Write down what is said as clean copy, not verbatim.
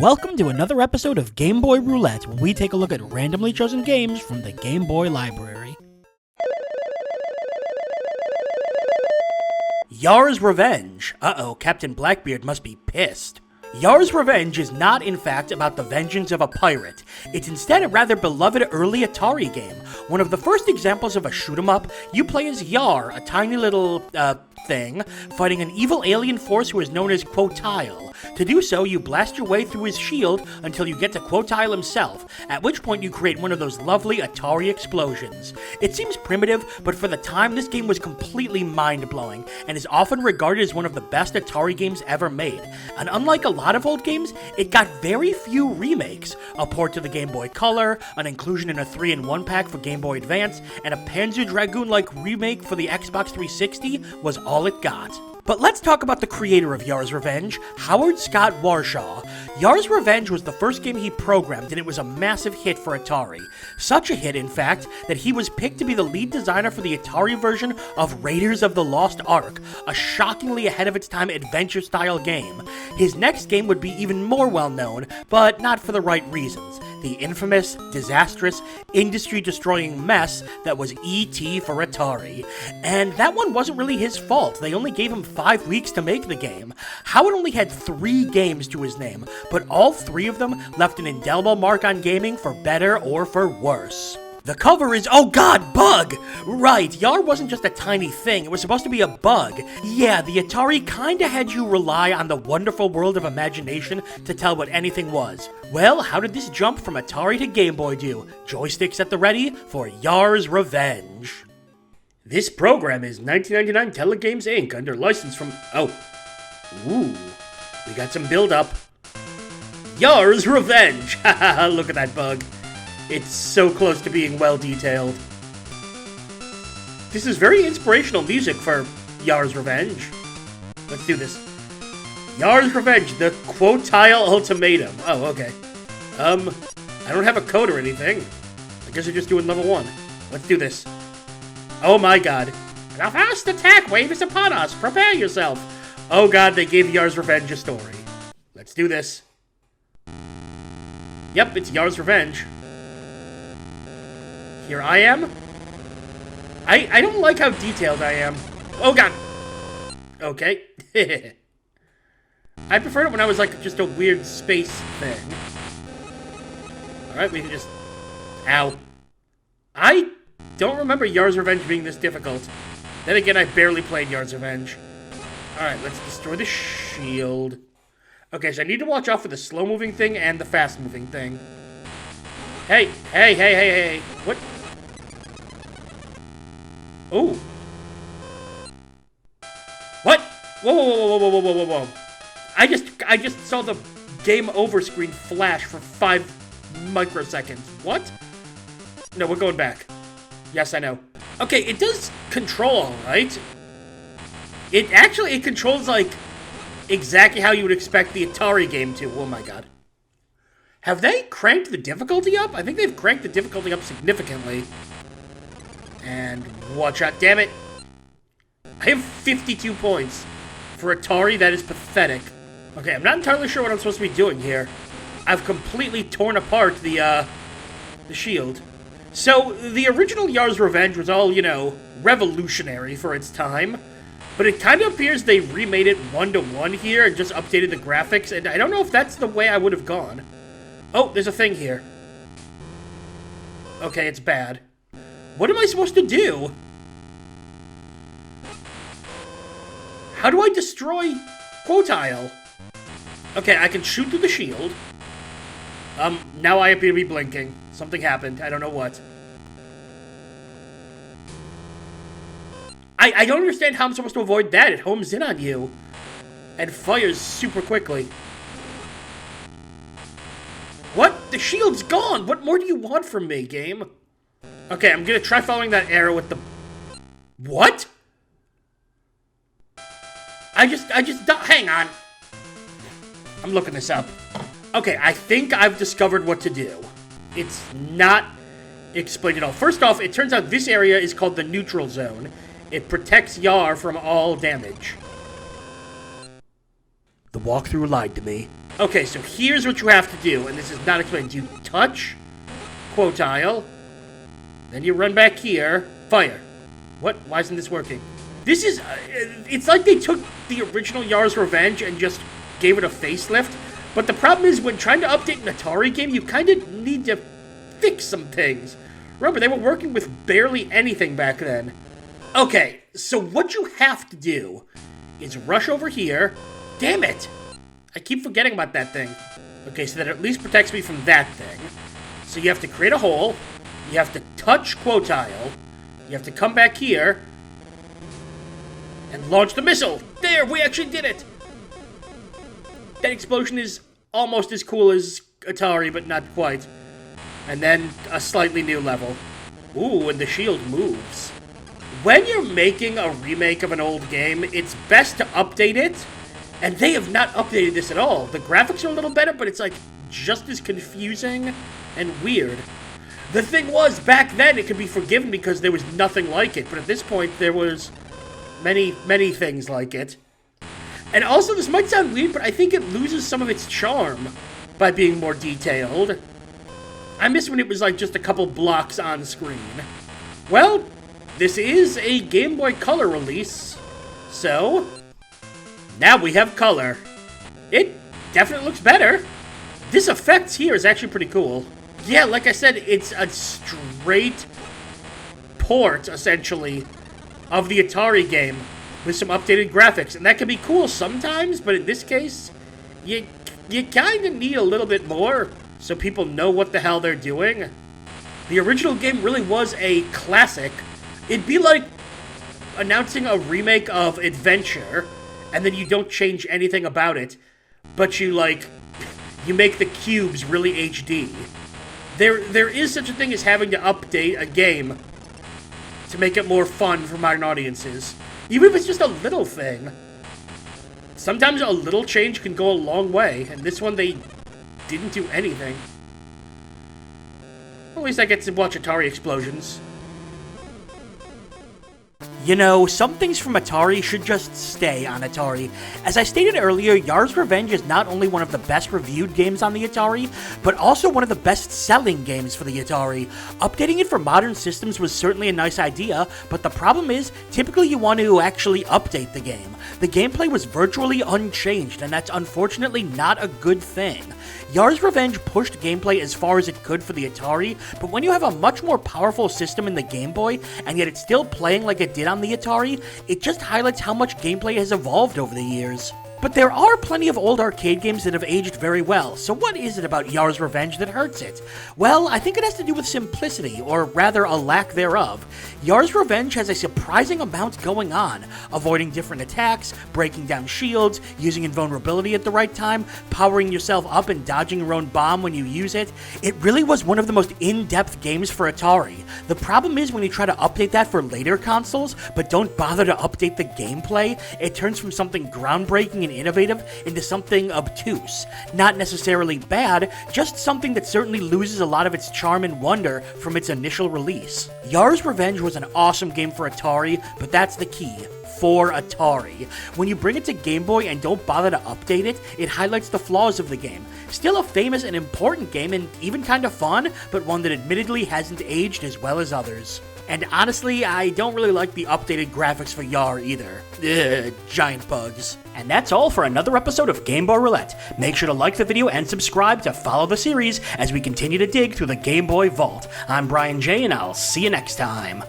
Welcome to another episode of Game Boy Roulette, where we take a look at randomly chosen games from the Game Boy library. Yars' Revenge. Uh-oh, Captain Blackbeard must be pissed. Yars' Revenge is not, in fact, about the vengeance of a pirate. It's instead a rather beloved early Atari game. One of the first examples of a shoot-'em-up, you play as Yar, a tiny little, thing, fighting an evil alien force who is known as Quotile. To do so, you blast your way through his shield until you get to Quotile himself, at which point you create one of those lovely Atari explosions. It seems primitive, but for the time, this game was completely mind-blowing, and is often regarded as one of the best Atari games ever made. And unlike a lot of old games, it got very few remakes. A port to the Game Boy Color, an inclusion in a 3-in-1 pack for Game Boy Advance, and a Panzer Dragoon-like remake for the Xbox 360 was all it got. But let's talk about the creator of Yars' Revenge, Howard Scott Warshaw. Yars' Revenge was the first game he programmed, and it was a massive hit for Atari. Such a hit, in fact, that he was picked to be the lead designer for the Atari version of Raiders of the Lost Ark, a shockingly ahead-of-its-time adventure-style game. His next game would be even more well-known, but not for the right reasons. The infamous, disastrous, industry-destroying mess that was E.T. for Atari. And that one wasn't really his fault. They only gave him 5 weeks to make the game. Howard only had 3 games to his name, but all 3 of them left an indelible mark on gaming for better or for worse. The cover is, oh god, bug! Right, Yar wasn't just a tiny thing, it was supposed to be a bug. Yeah, the Atari kinda had you rely on the wonderful world of imagination to tell what anything was. Well, how did this jump from Atari to Game Boy do? Joysticks at the ready for Yars' Revenge. This program is 1999 Telegames Inc. under license from, ooh, we got some build-up. Yars' Revenge! Haha, look at that bug. It's so close to being well-detailed. This is very inspirational music for Yars' Revenge. Let's do this. Yars' Revenge, the Quotile Ultimatum. Oh, okay. I don't have a code or anything. I guess we're just doing level 1. Let's do this. Oh my god. The first attack wave is upon us. Prepare yourself. Oh god, they gave Yars' Revenge a story. Let's do this. Yep, it's Yars' Revenge. Here I am. I don't like how detailed I am. Oh god. Okay. I preferred it when I was like just a weird space thing. Alright, we can just... Ow. I don't remember Yars' Revenge being this difficult. Then again, I barely played Yars' Revenge. Alright, let's destroy the shield. Okay, so I need to watch out for the slow-moving thing and the fast-moving thing. Hey. What? Oh. What? Whoa. I just saw the game over screen flash for 5 microseconds. What? No, we're going back. Yes, I know. Okay, it does control all right. It controls like exactly how you would expect the Atari game to. Oh my god. Have they cranked the difficulty up? I think they've cranked the difficulty up significantly. And watch out, damn it. I have 52 points. For Atari, that is pathetic. Okay, I'm not entirely sure what I'm supposed to be doing here. I've completely torn apart the shield. So, the original Yars' Revenge was all, you know, revolutionary for its time. But it kind of appears they remade it 1-to-1 here and just updated the graphics, and I don't know if that's the way I would have gone. Oh, there's a thing here. Okay, it's bad. What am I supposed to do? How do I destroy Quotile? Okay, I can shoot through the shield. Now I appear to be blinking. Something happened. I don't know what. I don't understand how I'm supposed to avoid that. It homes in on you. And fires super quickly. What? The shield's gone! What more do you want from me, game? Okay, I'm gonna try following that arrow with the... What? Hang on. I'm looking this up. Okay, I think I've discovered what to do. It's not explained at all. First off, it turns out this area is called the neutral zone. It protects Yar from all damage. The walkthrough lied to me. Okay, so here's what you have to do, and this is not explained. You touch Quotile, then you run back here, fire. What? Why isn't this working? This is, it's like they took the original Yars Revenge and just gave it a facelift, but the problem is when trying to update an Atari game, you kind of need to fix some things. Remember, they were working with barely anything back then. Okay, so what you have to do is rush over here. Damn it! I keep forgetting about that thing. Okay, so that at least protects me from that thing. So you have to create a hole, you have to touch Quotile, you have to come back here, and launch the missile! There, we actually did it! That explosion is almost as cool as Atari, but not quite. And then a slightly new level. Ooh, and the shield moves. When you're making a remake of an old game, it's best to update it. And they have not updated this at all. The graphics are a little better, but it's like just as confusing and weird. The thing was, back then it could be forgiven because there was nothing like it. But at this point, there was many, many things like it. And also, this might sound weird, but I think it loses some of its charm by being more detailed. I miss when it was like just a couple blocks on screen. Well, this is a Game Boy Color release, so now we have color. It definitely looks better. This effect here is actually pretty cool. Yeah, like I said, it's a straight port, essentially, of the Atari game with some updated graphics. And that can be cool sometimes, but in this case, you kind of need a little bit more so people know what the hell they're doing. The original game really was a classic. It'd be like announcing a remake of Adventure, and then you don't change anything about it, but you make the cubes really HD. There is such a thing as having to update a game to make it more fun for modern audiences. Even if it's just a little thing. Sometimes a little change can go a long way, and this one they didn't do anything. At least I get to watch Atari explosions. You know, some things from Atari should just stay on Atari. As I stated earlier, Yars Revenge is not only one of the best reviewed games on the Atari, but also one of the best-selling games for the Atari. Updating it for modern systems was certainly a nice idea, but the problem is, typically you want to actually update the game. The gameplay was virtually unchanged, and that's unfortunately not a good thing. Yars Revenge pushed gameplay as far as it could for the Atari, but when you have a much more powerful system in the Game Boy, and yet it's still playing like it did on the Atari, it just highlights how much gameplay has evolved over the years. But there are plenty of old arcade games that have aged very well, so what is it about Yars Revenge that hurts it? Well, I think it has to do with simplicity, or rather a lack thereof. Yars Revenge has a surprising amount going on, avoiding different attacks, breaking down shields, using invulnerability at the right time, powering yourself up and dodging your own bomb when you use it. It really was one of the most in-depth games for Atari. The problem is when you try to update that for later consoles, but don't bother to update the gameplay, it turns from something groundbreaking and innovative into something obtuse. Not necessarily bad, just something that certainly loses a lot of its charm and wonder from its initial release. Yars Revenge was an awesome game for Atari, but that's the key. For Atari. When you bring it to Game Boy and don't bother to update it, it highlights the flaws of the game. Still a famous and important game and even kind of fun, but one that admittedly hasn't aged as well as others. And honestly, I don't really like the updated graphics for Yar either. Ugh, giant bugs. And that's all for another episode of Game Boy Roulette. Make sure to like the video and subscribe to follow the series as we continue to dig through the Game Boy vault. I'm Brian J, and I'll see you next time.